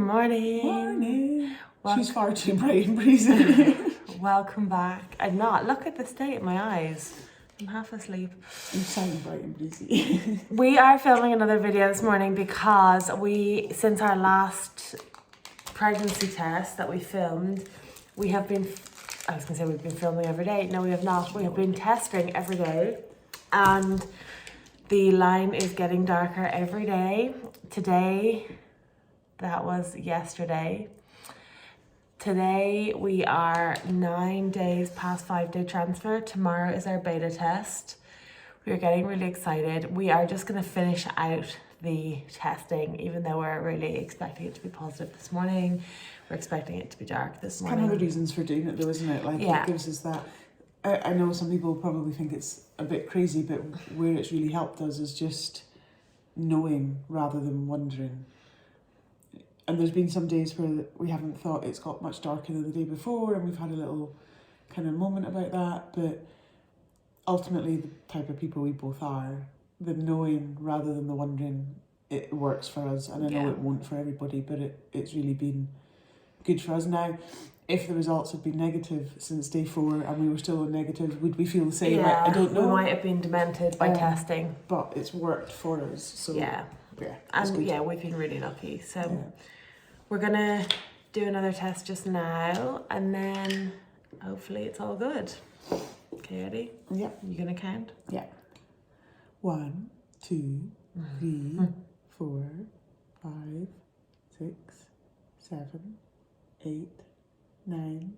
morning. Morning. She's far too bright and breezy. Welcome back. I'm not. Look at the state of my eyes. I'm half asleep. You sound bright and breezy. We are filming another video this morning because since our last pregnancy test that we filmed, we have been, I was going to say we've been filming every day. No, we have not. We have been testing every day. And the line is getting darker every day. Today, that was yesterday. Today we are 9 days past 5-day transfer. Tomorrow is our beta test. We are getting really excited. We are just going to finish out the testing, even though we're really expecting it to be positive this morning. We're expecting it to be dark this morning. Kind of the reasons for doing it though, isn't it? Like it gives us that. I know some people probably think it's a bit crazy, but where it's really helped us is just knowing rather than wondering. And there's been some days where we haven't thought it's got much darker than the day before, and we've had a little kind of moment about that. But ultimately, the type of people we both are, the knowing rather than the wondering, it works for us. And I know it won't for everybody, but it's really been good for us. Now, if the results had been negative since day 4 and we were still on negative, would we feel the same? Yeah, I don't know. We might have been demented by testing. But it's worked for us. So yeah, and good. yeah, we've been really lucky. So we're gonna do another test just now, and then hopefully it's all good. Okay, ready? Yeah. You gonna count? Yeah. 1, 2, 3, 4, 5, 6, 7, 8, 9,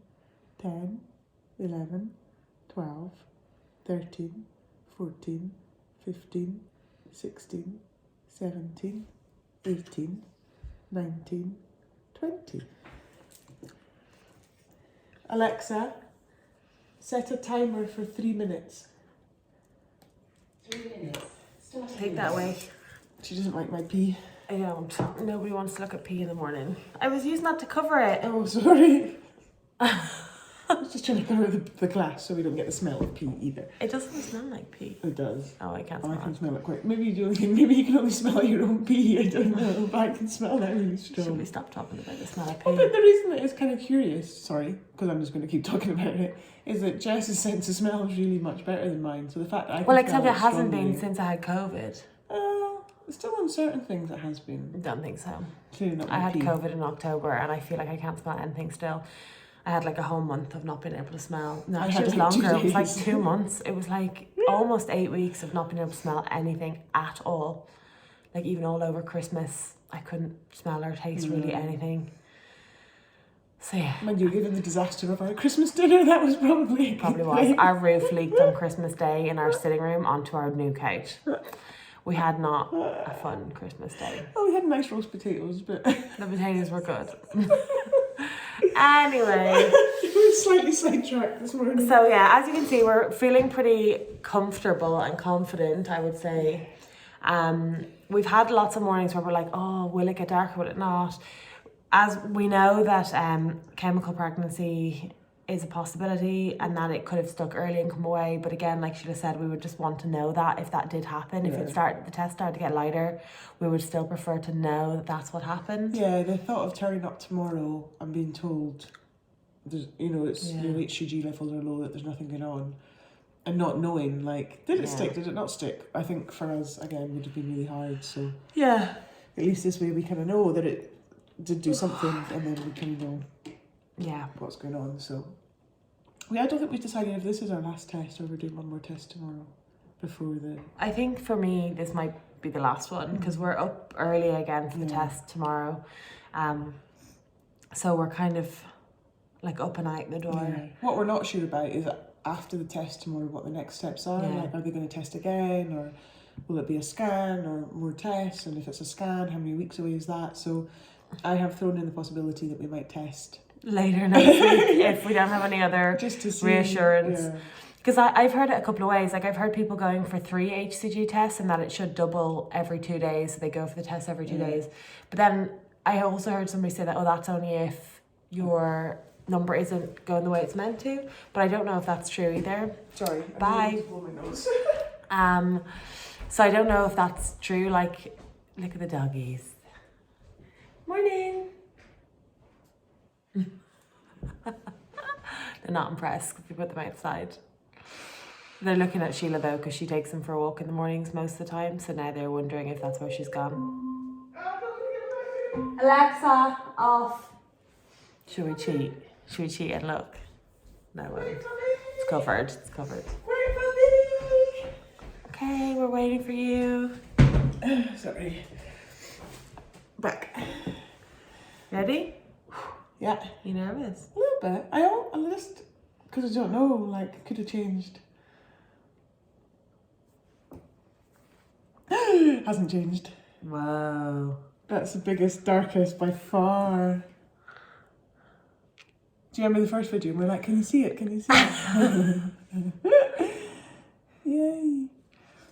10, 11, 12, 13, 14, 15, 16, 17, 18, 19, 20. Alexa, set a timer for 3 minutes. 3 minutes. Take that away. She doesn't like my pee. I don't. Nobody wants to look at pee in the morning. I was using that to cover it. Oh, sorry. I was just trying to cover the glass so we don't get the smell of pee either. It doesn't smell like pee. It does. Oh, I can't Oh, smell I can it. smell it quite. Maybe you can only smell your own pee. I don't know, but I can smell that really strong. Should we stop talking about the smell of pee? Oh, but the reason that it's kind of curious, sorry, because I'm just going to keep talking about it, is that Jess's sense of smell is really much better than mine. So the fact that I can Well, smell except it hasn't strongly, been since I had COVID. still on certain things it has been. I don't think so. Clearly not I my had pee. COVID in October, and I feel like I can't smell anything still. I had like a whole month of not being able to smell. No, I actually had it was like 2 longer. It was like days. 2 months. It was like almost 8 weeks of not being able to smell anything at all. Like even all over Christmas, I couldn't smell or taste really anything. So yeah. Mind you, given the disaster of our Christmas dinner, that was probably a Probably good was. thing. Our roof leaked on Christmas Day in our sitting room onto our new couch. We had not a fun Christmas day. Oh, we had nice roast potatoes, but The potatoes were good. Anyway. we were slightly sidetracked this morning. So yeah, as you can see, we're feeling pretty comfortable and confident, I would say. We've had lots of mornings where we're like, oh, will it get darker, will it not? As we know that chemical pregnancy is a possibility and that it could have stuck early and come away. But again, like Sheila said, we would just want to know that if that did happen. If the test started to get lighter, we would still prefer to know that that's what happened. Yeah, the thought of turning up tomorrow and being told there's, it's your HCG levels are low, that there's nothing going on, and not knowing, like, did it stick, did it not stick? I think for us, again, would have been really hard. So Yeah. at least this way we kind of know that it did do something, and then we kind of know what's going on. So I don't think we've decided if this is our last test or we're doing one more test tomorrow before the... I think for me, this might be the last one because we're up early again for the test tomorrow. So we're kind of like up and out the door. Yeah. What we're not sure about is after the test tomorrow, what the next steps are. Like, are they going to test again, or will it be a scan or more tests? And if it's a scan, how many weeks away is that? So I have thrown in the possibility that we might test Later next week if we don't have any other just to see, reassurance. Because I've heard it a couple of ways. Like I've heard people going for 3 HCG tests and that it should double every 2 days. So they go for the test every 2 days. But then I also heard somebody say that, oh, that's only if your number isn't going the way it's meant to. But I don't know if that's true either. Sorry. Bye. So I don't know if that's true. Like, look at the doggies. Morning. They're not impressed if you put them outside. They're looking at Sheila though, because she takes them for a walk in the mornings most of the time. So now they're wondering if that's where she's gone. Alexa, off. Should we cheat? Should we cheat and look? No, we won't. It's covered. It's covered. Okay, we're waiting for you. Sorry. Back. Ready? Yeah. You nervous? A little bit. I just, because I don't know, like, could have changed. Hasn't changed. Whoa. That's the biggest, darkest by far. Do you remember the first video? We're like, can you see it? Can you see it? Yay.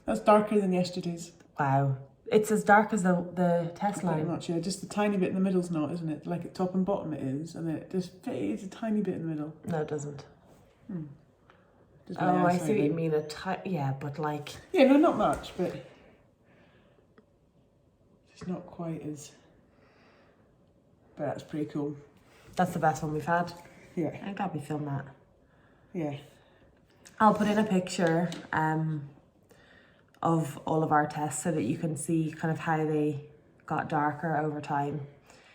That's darker than yesterday's. Wow. It's as dark as the test Pretty line. much, yeah. Just the tiny bit in the middle's not, isn't it? Like at top and bottom it is, and then it just fades a tiny bit in the middle. No, it doesn't. Just my Oh, I eyesight see what you then. mean. Yeah, but like... Yeah, no, not much, but it's not quite as... But that's pretty cool. That's the best one we've had. Yeah. I'm glad we filmed that. Yeah. I'll put in a picture of all of our tests so that you can see kind of how they got darker over time,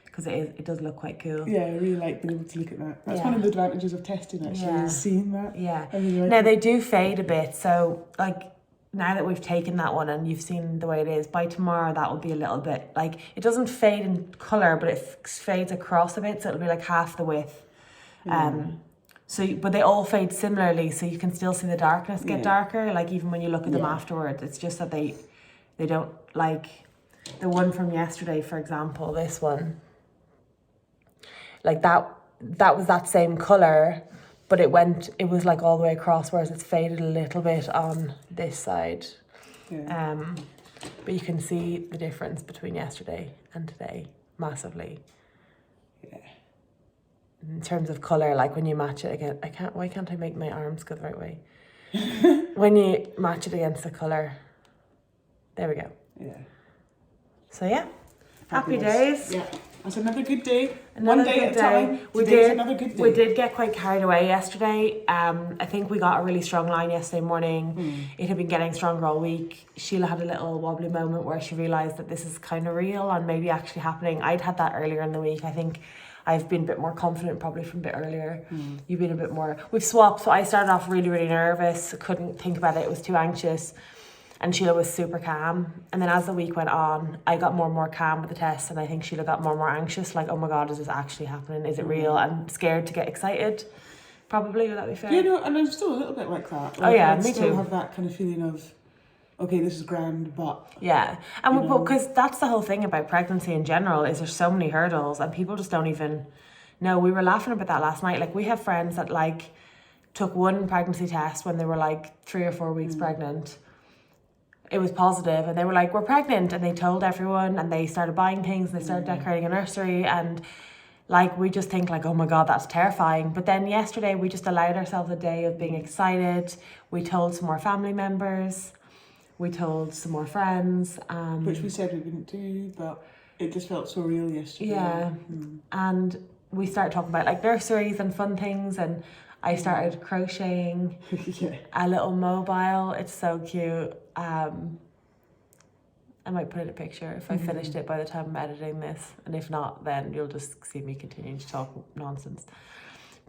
because it does look quite cool. Yeah, I really like being able to look at that. That's Yeah. one of the advantages of testing, actually, Yeah. is seeing that. Yeah. I really like Now it. they do fade a bit, so like now that we've taken that one and you've seen the way it is, by tomorrow that will be a little bit like, it doesn't fade in colour, but it fades across a bit, so it'll be like half the width. But they all fade similarly, so you can still see the darkness get darker, like even when you look at them afterwards. It's just that they don't, like the one from yesterday, for example, this one, like that was that same colour, but it was like all the way across, whereas it's faded a little bit on this side. Yeah. But you can see the difference between yesterday and today massively. Yeah. In terms of colour, like when you match it again, why can't I make my arms go the right way? When you match it against the colour, there we go. Yeah. So yeah, happy Fabulous. days. Yeah. That's another good day. Another One day good at a day. time. We Today's did. another good day. We did get quite carried away yesterday. I think we got a really strong line yesterday morning. It had been getting stronger all week. Sheila had a little wobbly moment where she realised that this is kind of real and maybe actually happening. I'd had that earlier in the week. I think I've been a bit more confident probably from a bit earlier. You've been a bit more... We've swapped. So I started off really, really nervous. Couldn't think about it. Was too anxious. And Sheila was super calm. And then as the week went on, I got more and more calm with the test. And I think Sheila got more and more anxious. Like, oh my God, is this actually happening? Is it real? And scared to get excited. Probably, would that be fair? Yeah, no, and I'm still a little bit like that. Oh yeah, I me still too. have that kind of feeling of, okay, this is grand, but... Yeah, and because that's the whole thing about pregnancy in general, is there's so many hurdles and people just don't even know. We were laughing about that last night. Like, we have friends that like took one pregnancy test when they were like 3 or 4 weeks pregnant. It was positive and they were like, we're pregnant, and they told everyone and they started buying things and they started decorating a nursery, and like we just think like, oh my God, that's terrifying. But then yesterday we just allowed ourselves a day of being excited. We told some more family members, we told some more friends, Which we said we wouldn't do, but it just felt so real yesterday. yeah. And we started talking about like nurseries and fun things, and I started crocheting Yeah. a little mobile. It's so cute. I might put in a picture if I finished it by the time I'm editing this, and if not, then you'll just see me continuing to talk nonsense.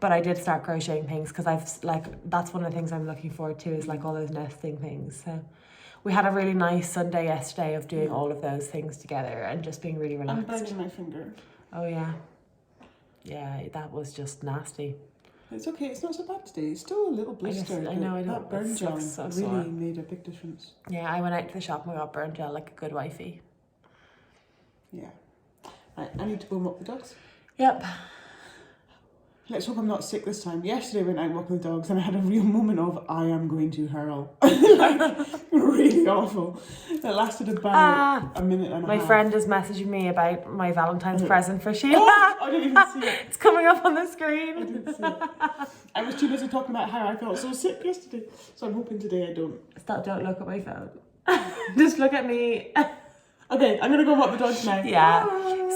But I did start crocheting things because that's one of the things I'm looking forward to, is like all those nesting things. So we had a really nice Sunday yesterday of doing all of those things together and just being really I'm relaxed. burning my finger. Oh yeah. Yeah, that was just nasty. It's okay, it's not so bad today. It's still a little blister. I know, I know. That burn It's gel so really sore. made a big difference. Yeah, I went out to the shop and we got burn gel like a good wifey. Yeah. Right, I need to go and walk the dogs. Yep. Let's hope I'm not sick this time. Yesterday I went out walking the dogs and I had a real moment of, I am going to hurl. Like, really awful. It lasted about a minute and a half. My friend is messaging me about my Valentine's present for Sheila. Oh, I didn't even see it. It's coming up on the I screen. didn't see it. I was too busy talking about how I felt so sick yesterday. So I'm hoping today I don't. Don't look at my phone. Just look at me. Okay, I'm going to go walk the dogs now. Yeah.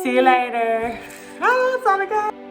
See you later. It's on again.